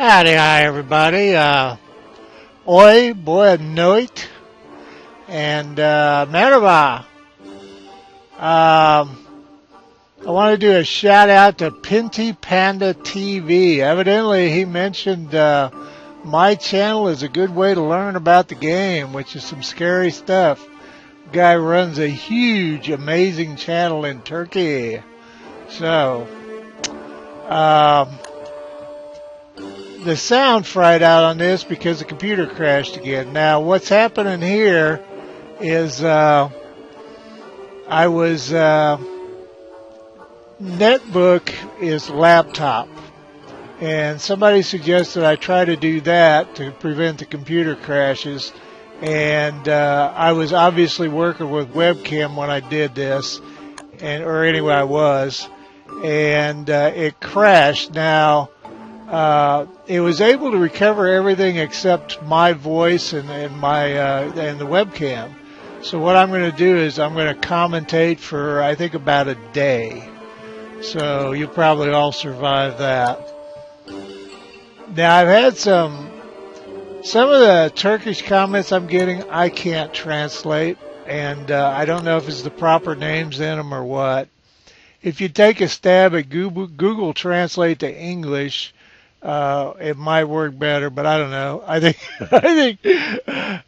Hi, everybody. Oi, boa noite, and merhaba. I want to do a shout out to Pinty Panda TV. Evidently, he mentioned my channel is a good way to learn about the game, which is some scary stuff. Guy runs a huge, amazing channel in Turkey. So, the sound fried out on this because the computer crashed again. Now, what's happening here is I was netbook is laptop, and somebody suggested I try to do that to prevent the computer crashes. And I was obviously working with webcam when I did this, or anyway I was, and it crashed. Now. It was able to recover everything except my voice and the webcam. So what I'm going to do is I'm going to commentate for I think about a day. So you'll probably all survive that. Now I've had some of the Turkish comments I'm getting I can't translate, and I don't know if it's the proper names in them or what. If you take a stab at Google Translate to English. It might work better, but I don't know. I think the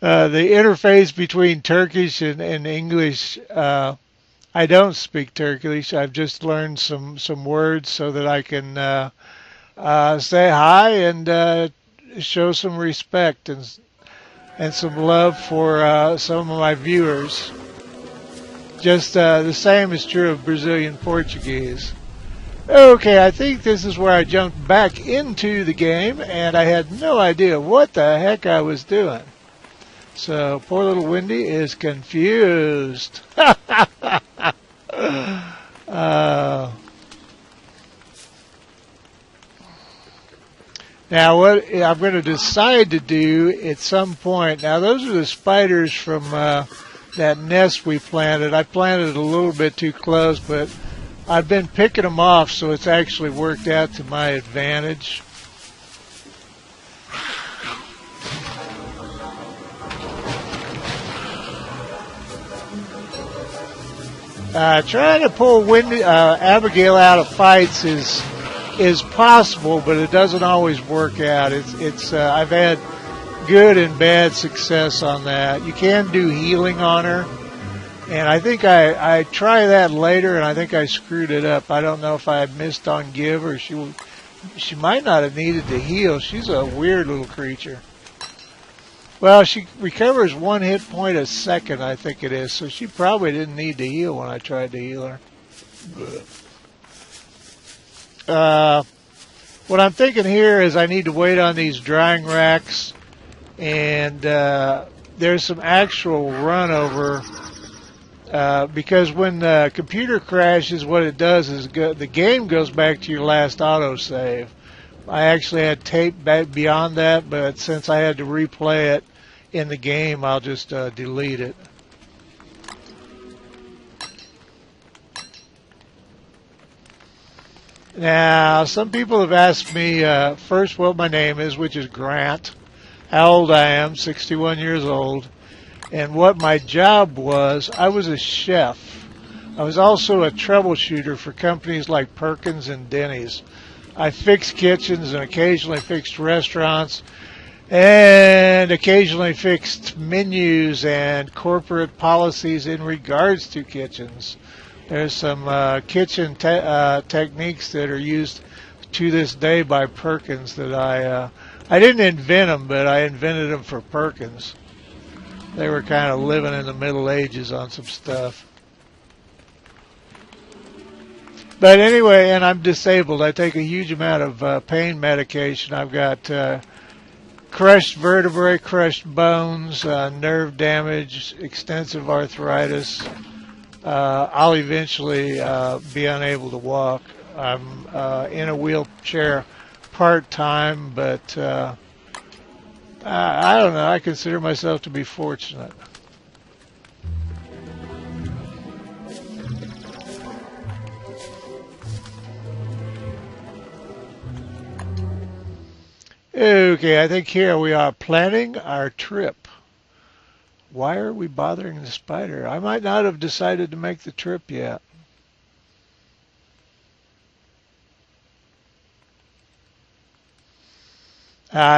interface between Turkish and English. I don't speak Turkish. I've just learned some words so that I can say hi and show some respect and some love for some of my viewers. Just the same is true of Brazilian Portuguese. Okay, I think this is where I jumped back into the game, and I had no idea what the heck I was doing. So, poor little Wendy is confused. Now, what I'm going to decide to do at some point, now those are the spiders from that nest we planted. I planted it a little bit too close, but I've been picking them off, so it's actually worked out to my advantage. Trying to pull Abigail out of fights is possible, but it doesn't always work out. I've had good and bad success on that. You can do healing on her. And I think I try that later, and I think I screwed it up. I don't know if I had missed on give, or she might not have needed to heal. She's a weird little creature. Well, she recovers 1 hit point a second, I think it is. So she probably didn't need to heal when I tried to heal her. What I'm thinking here is I need to wait on these drying racks, and there's some actual run over. Because when the computer crashes, what it does is the game goes back to your last autosave. I actually had tape back beyond that, but since I had to replay it in the game, I'll just delete it. Now, some people have asked me first what my name is, which is Grant, how old I am, 61 years old. And what my job was, I was a chef. I was also a troubleshooter for companies like Perkins and Denny's. I fixed kitchens and occasionally fixed restaurants and occasionally fixed menus and corporate policies in regards to kitchens. There's some kitchen techniques that are used to this day by Perkins that I didn't invent them, but I invented them for Perkins. They were kind of living in the Middle Ages on some stuff. But anyway, and I'm disabled. I take a huge amount of pain medication. I've got crushed vertebrae, crushed bones, nerve damage, extensive arthritis. I'll eventually be unable to walk. I'm in a wheelchair part-time, but I don't know. I consider myself to be fortunate. Okay, I think here we are planning our trip. Why are we bothering the spider? I might not have decided to make the trip yet.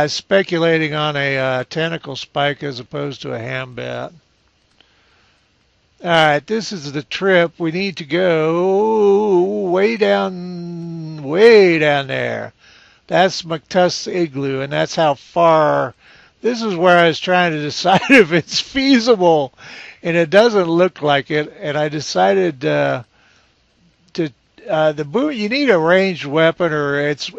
Speculating on a tentacle spike as opposed to a ham bat. All right, this is the trip. We need to go way down there. That's MacTusk's igloo, and that's how far. This is where I was trying to decide if it's feasible, and it doesn't look like it. And I decided to the boot. You need a ranged weapon, or it's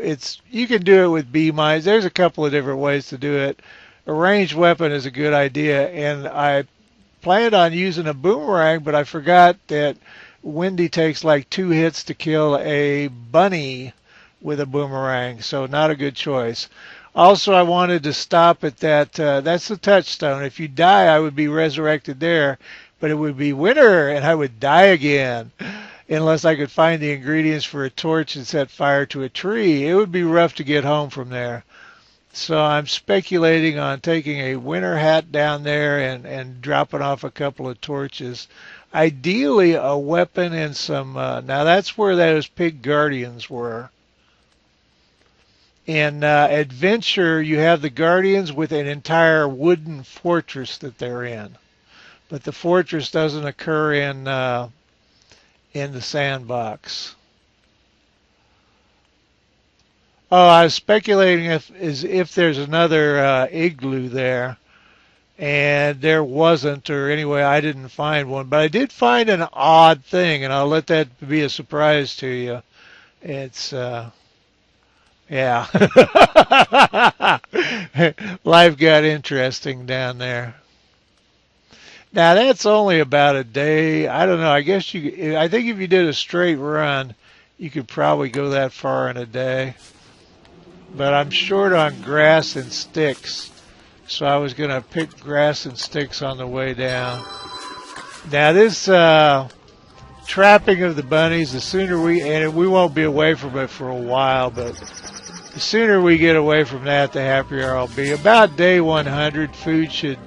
you can do it with bee mines. There's a couple of different ways to do it. A ranged weapon is a good idea, and I planned on using a boomerang, but I forgot that Wendy takes like 2 hits to kill a bunny with a boomerang, so not a good choice. Also, I wanted to stop at that. That's the touchstone. If you die, I would be resurrected there, but it would be winter, and I would die again unless I could find the ingredients for a torch and set fire to a tree. It would be rough to get home from there. So I'm speculating on taking a winter hat down there and dropping off a couple of torches. Ideally, a weapon and some... now, that's where those pig guardians were. In Adventure, you have the guardians with an entire wooden fortress that they're in. But the fortress doesn't occur in the sandbox. Oh, I was speculating if there's another igloo there, and there wasn't, or anyway, I didn't find one. But I did find an odd thing, and I'll let that be a surprise to you. It's, yeah. Life got interesting down there. Now, that's only about a day. I don't know. I guess I think if you did a straight run, you could probably go that far in a day. But I'm short on grass and sticks, so I was going to pick grass and sticks on the way down. Now this trapping of the bunnies, the sooner and we won't be away from it for a while, but the sooner we get away from that, the happier I'll be. About day 100, food should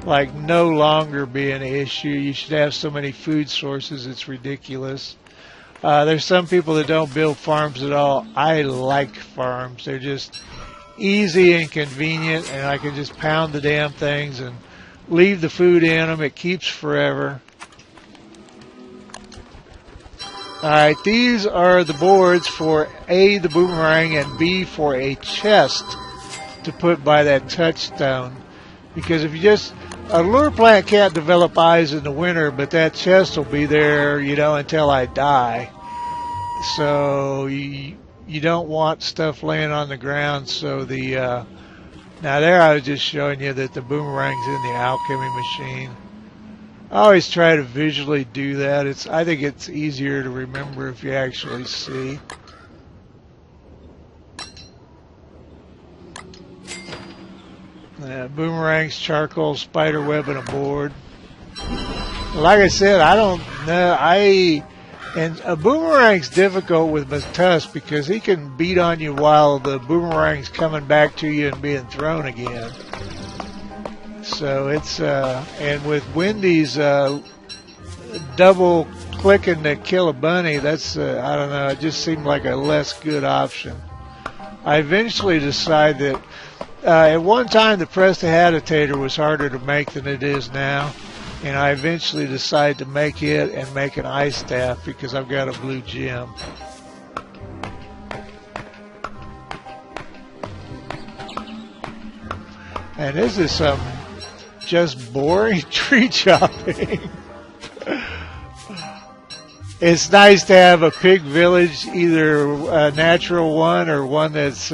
no longer be an issue. You should have so many food sources, it's ridiculous. There's some people that don't build farms at all. I like farms. They're just easy and convenient, and I can just pound the damn things and leave the food in them. It keeps forever. All right, these are the boards for A, the boomerang, and B, for a chest to put by that touchstone. Because if you just... A lure plant can't develop eyes in the winter, but that chest will be there, until I die. So you don't want stuff laying on the ground. So now there I was just showing you that the boomerang's in the alchemy machine. I always try to visually do that. I think it's easier to remember if you actually see. Boomerangs, charcoal, spider web, and a board. Like I said, I don't know. And a boomerang's difficult with MacTusk because he can beat on you while the boomerang's coming back to you and being thrown again. So it's and with Wendy's double clicking to kill a bunny, that's I don't know. It just seemed like a less good option. I eventually decided that. At one time, the prestidigitator was harder to make than it is now, and I eventually decided to make it and make an ice staff because I've got a blue gem. And this is some just boring tree chopping. It's nice to have a pig village, either a natural one or one that's...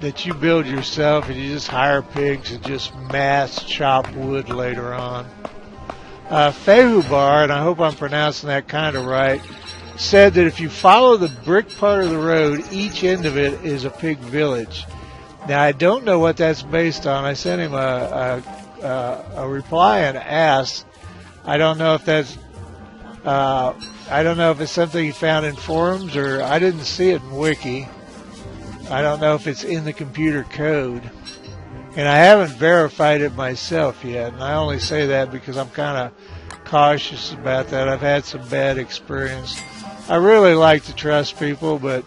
that you build yourself, and you just hire pigs and just mass chop wood later on. Fehubar, and I hope I'm pronouncing that kind of right, said that if you follow the brick part of the road, each end of it is a pig village. Now, I don't know what that's based on. I sent him a reply and asked. I don't know if that's... I don't know if it's something he found in forums, or I didn't see it in Wiki. I don't know if it's in the computer code. And I haven't verified it myself yet. And I only say that because I'm kind of cautious about that. I've had some bad experience. I really like to trust people, but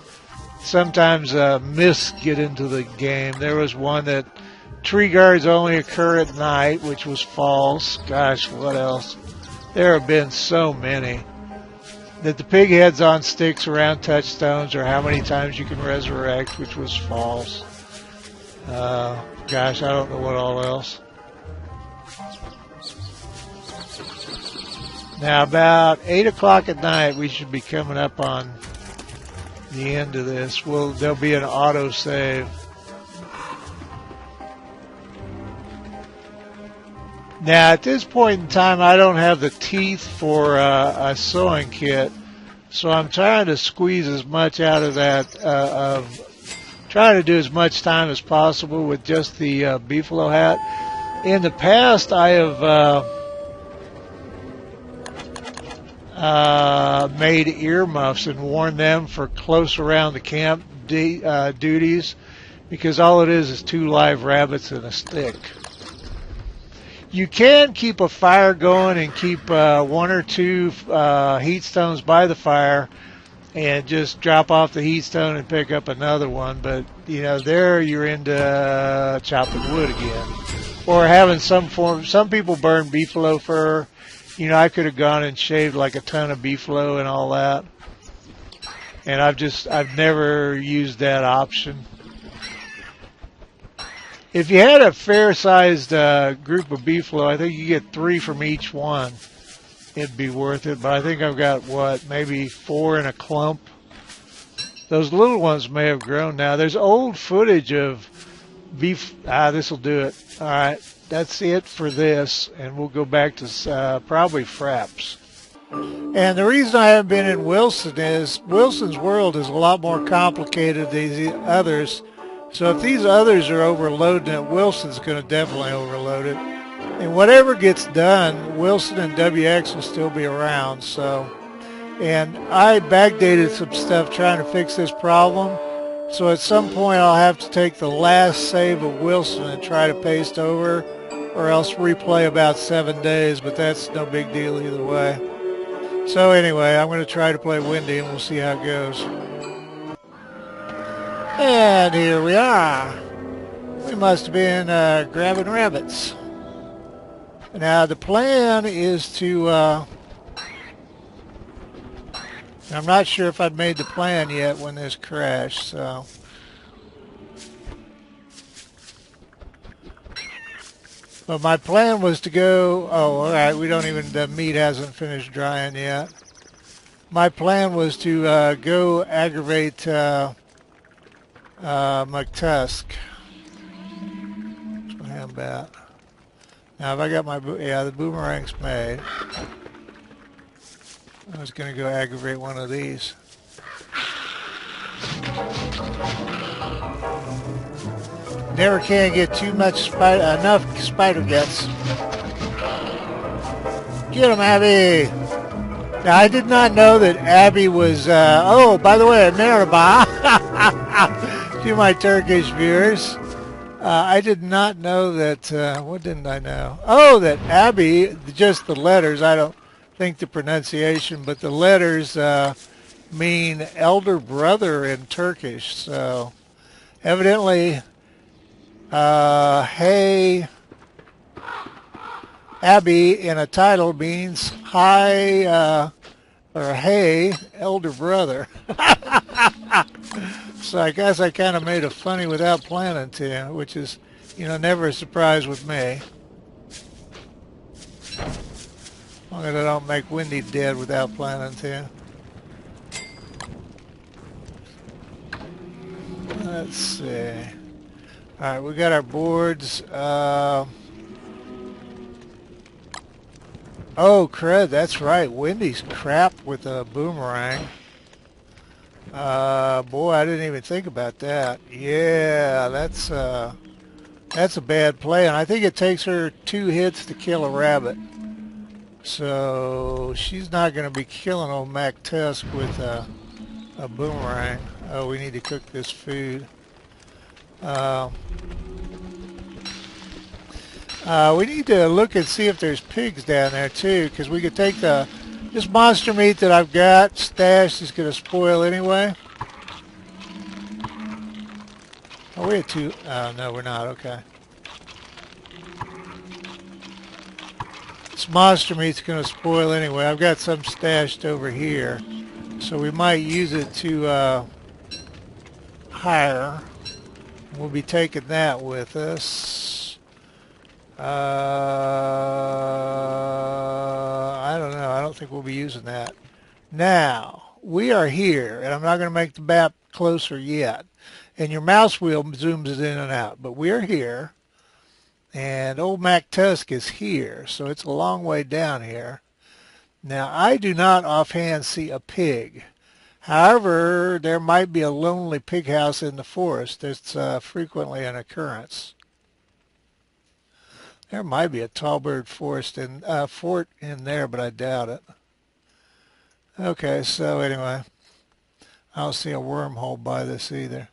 sometimes myths get into the game. There was one that tree guards only occur at night, which was false. Gosh, what else? There have been so many. That the pig heads on sticks around touchstones or how many times you can resurrect, which was false. Gosh, I don't know what all else. Now, about 8 o'clock at night, we should be coming up on the end of this. There'll be an auto save. Now, at this point in time, I don't have the teeth for a sewing kit, so I'm trying to squeeze as much out of that, trying to do as much time as possible with just the beefalo hat. In the past, I have made earmuffs and worn them for close around the camp duties, because all it is 2 live rabbits and a stick. You can keep a fire going and keep 1 or 2 heat stones by the fire and just drop off the heat stone and pick up another one. But, there you're into chopping wood again. Or having some form. Some people burn beefalo fur. I could have gone and shaved like a ton of beefalo and all that. And I've never used that option. If you had a fair-sized group of beefalo, I think you get 3 from each one. It'd be worth it. But I think I've got, maybe 4 in a clump. Those little ones may have grown now. There's old footage of beef. This will do it. All right, that's it for this. And we'll go back to probably fraps. And the reason I haven't been in Wilson is Wilson's world is a lot more complicated than the others. So if these others are overloading it, Wilson's going to definitely overload it. And whatever gets done, Wilson and WX will still be around. And I backdated some stuff trying to fix this problem. So at some point I'll have to take the last save of Wilson and try to paste over, or else replay about 7 days, but that's no big deal either way. So anyway, I'm going to try to play Wendy and we'll see how it goes. And here we are. We must have been grabbing rabbits. Now the plan is to, I'm not sure if I'd made the plan yet when this crashed, so. But my plan was to go, alright, the meat hasn't finished drying yet. My plan was to go aggravate MacTusk. That's what I'm about. Now, if I got the boomerang's made. I was going to go aggravate one of these. Never can get too much enough spider guts. Get him, Abby! Now, I did not know that Abby was, by the way, merhaba to my Turkish viewers. I did not know that, what didn't I know? Oh, that Abby, just the letters, I don't think the pronunciation, but the letters mean elder brother in Turkish. So evidently, hey, Abby in a title means hi, or hey, elder brother. So I guess I kind of made it funny without planning to, which is, never a surprise with me. As long as I don't make Wendy dead without planning to. Let's see. All right, we got our boards. Oh, crud, that's right. Wendy's crap with a boomerang. Boy, I didn't even think about that. Yeah, that's a bad play, and I think it takes her 2 hits to kill a rabbit. So she's not going to be killing old MacTusk with a boomerang. Oh, we need to cook this food. Uh, we need to look and see if there's pigs down there too, because we could take this monster meat that I've got stashed is going to spoil anyway. Oh, we had two. No, we're not. Okay. This monster meat's going to spoil anyway. I've got some stashed over here, so we might use it to hire. We'll be taking that with us. I don't know. I don't think we'll be using that. Now, we are here, and I'm not going to make the map closer yet. And your mouse wheel zooms it in and out. But we're here, and old MacTusk is here, so it's a long way down here. Now, I do not offhand see a pig. However, there might be a lonely pig house in the forest. That's frequently an occurrence. There might be a tall bird fort in there, but I doubt it. Okay, so anyway, I don't see a wormhole by this either.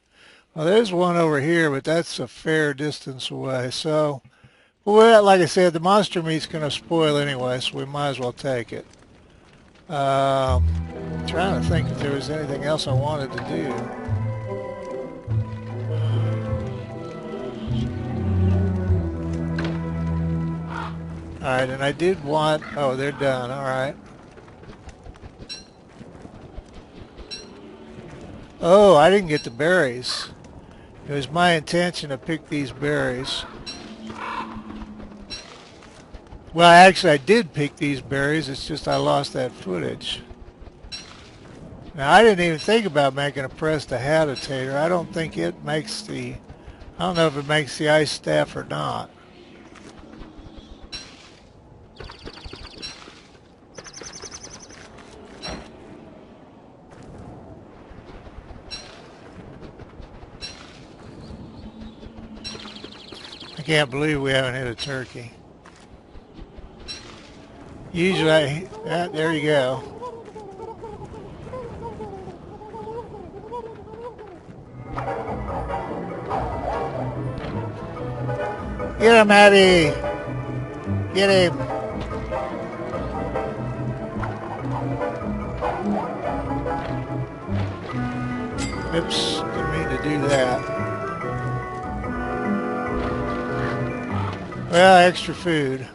Well, there's one over here, but that's a fair distance away. So, well, like I said, the monster meat's going to spoil anyway, so we might as well take it. I'm trying to think if there was anything else I wanted to do. All right, and I did want... Oh, they're done. All right. Oh, I didn't get the berries. It was my intention to pick these berries. Well, actually, I did pick these berries. It's just I lost that footage. Now, I didn't even think about making a prestidigitator. I don't think it makes the... I don't know if it makes the ice staff or not. I can't believe we haven't hit a turkey. Usually, there you go. Get him, Abby! Get him! Oops, didn't mean to do that. Well, extra food.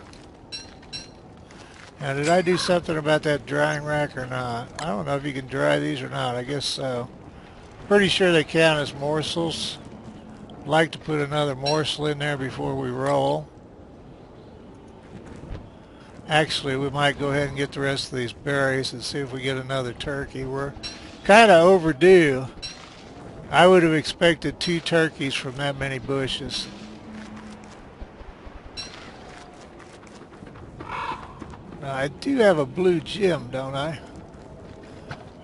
Now, did I do something about that drying rack or not? I don't know if you can dry these or not. I guess so. Pretty sure they count as morsels. I'd like to put another morsel in there before we roll. Actually, we might go ahead and get the rest of these berries and see if we get another turkey. We're kind of overdue. I would have expected 2 turkeys from that many bushes. Now, I do have a blue gem, don't I?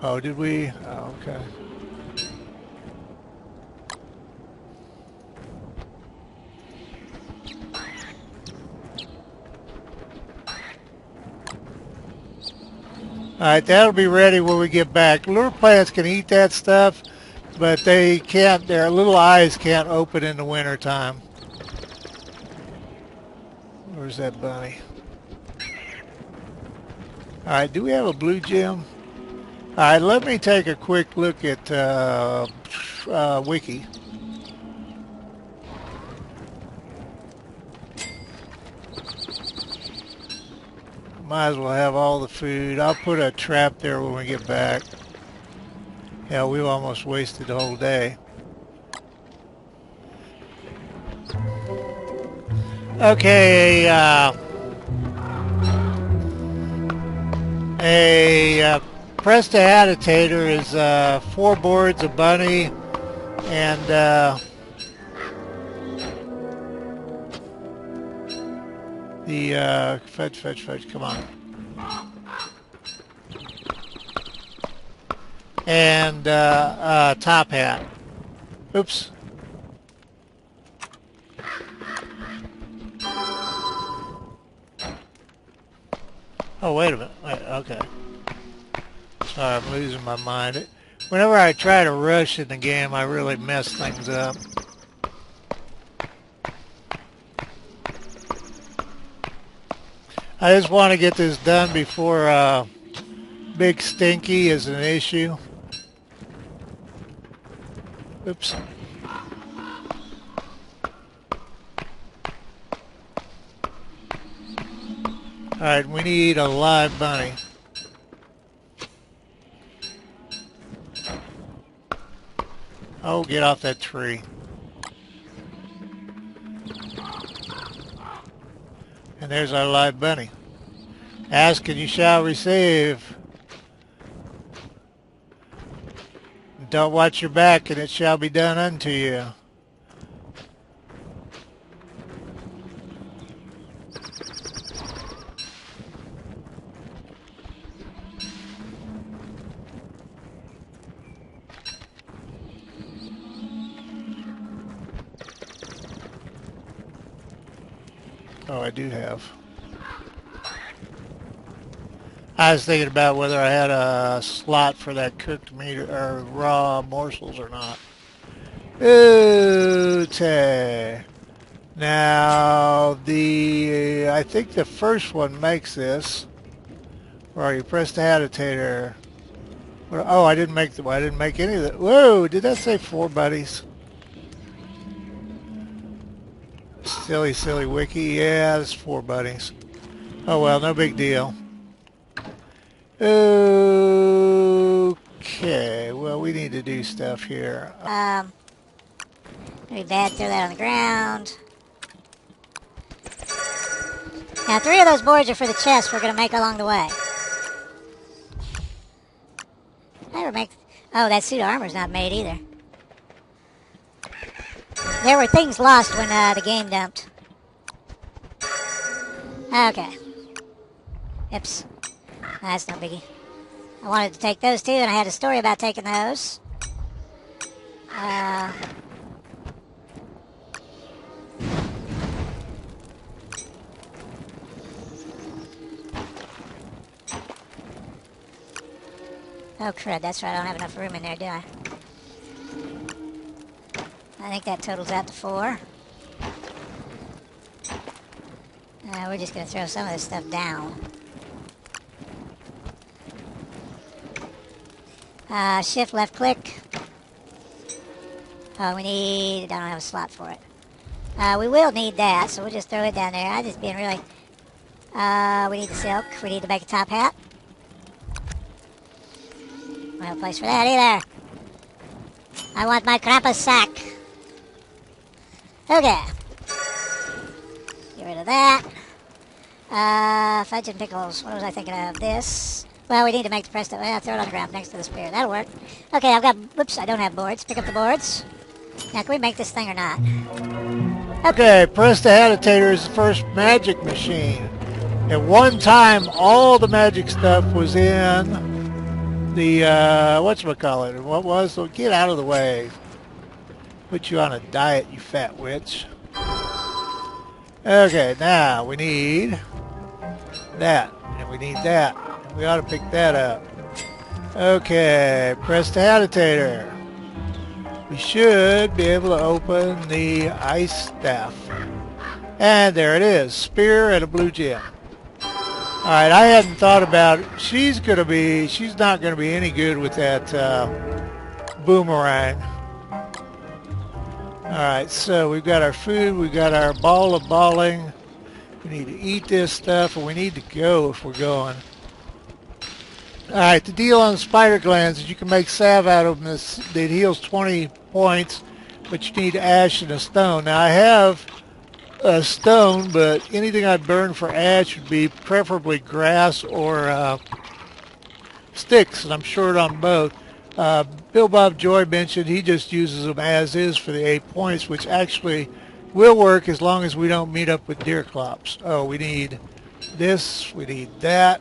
Oh, did we? Oh, okay. Alright, that'll be ready when we get back. Lure plants can eat that stuff, but they can't, their little eyes can't open in the winter time. Where's that bunny? Alright, do we have a blue gem? Alright, let me take a quick look at Wiki. Might as well have all the food. I'll put a trap there when we get back. Yeah, we've almost wasted the whole day. Okay, a prestidigitator is 4 boards, a bunny, and the fetch, come on. And top hat. Oops. Oh, wait a minute. Wait, okay. Sorry, I'm losing my mind. Whenever I try to rush in the game, I really mess things up. I just want to get this done before Big Stinky is an issue. Oops. Alright, we need a live bunny. Oh, get off that tree. And there's our live bunny. Ask and you shall receive. Don't watch your back and it shall be done unto you. Oh, I do have. I was thinking about whether I had a slot for that cooked meat or raw morsels or not. Okay. Now, I think the first one makes this. Where you press the agitator. Oh, I didn't make any of that. Whoa, did that say 4 buddies? Silly, silly wiki. Yeah, it's 4 buddies. Oh well, no big deal. Okay, well we need to do stuff here. Very bad, throw that on the ground. Now 3 of those boards are for the chest we're going to make along the way. Never make... Oh, that suit of armor's not made either. There were things lost when the game dumped. Okay. Oops. That's no biggie. I wanted to take those too, and I had a story about taking those. Oh crud, that's right, I don't have enough room in there, do I? I think that totals out to 4. We're just going to throw some of this stuff down. Shift left click. Oh, we need... I don't have a slot for it. We will need that, so we'll just throw it down there. I'm just being really... we need the silk. We need to make a top hat. No place for that either. I want my Krampus sack. Okay. Get rid of that. Fudge and pickles. What was I thinking of? This. Well, we need to make the presto. Well, throw it on the ground next to the spear. That'll work. Okay, I've got... Whoops, I don't have boards. Pick up the boards. Now, can we make this thing or not? Okay, Prestidigitator is the first magic machine. At one time, all the magic stuff was in the, whatchamacallit. What was? So get out of the way. Put you on a diet, you fat witch. Okay, now we need that. And we need that. And we ought to pick that up. Okay, Prestidigitator. We should be able to open the ice staff. And there it is. Spear and a blue gem. Alright, I hadn't thought about it. She's not going to be any good with that boomerang. Alright, so we've got our food. We've got our ball of balling. We need to eat this stuff, and we need to go if we're going. Alright, the deal on the spider glands is you can make salve out of them that heals 20 points, but you need ash and a stone. Now I have a stone, but anything I'd burn for ash would be preferably grass or sticks, and I'm short on both. Bill Bob Joy mentioned he just uses them as is for the 8 points, which actually will work as long as we don't meet up with deer clops. Oh, we need this, we need that.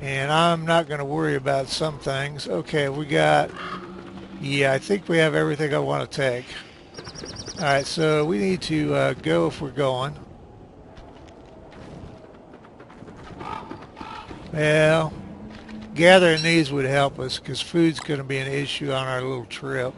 And I'm not going to worry about some things. Okay, we got... Yeah, I think we have everything I want to take. Alright, so we need to go if we're going. Well, gathering these would help us because food's going to be an issue on our little trip.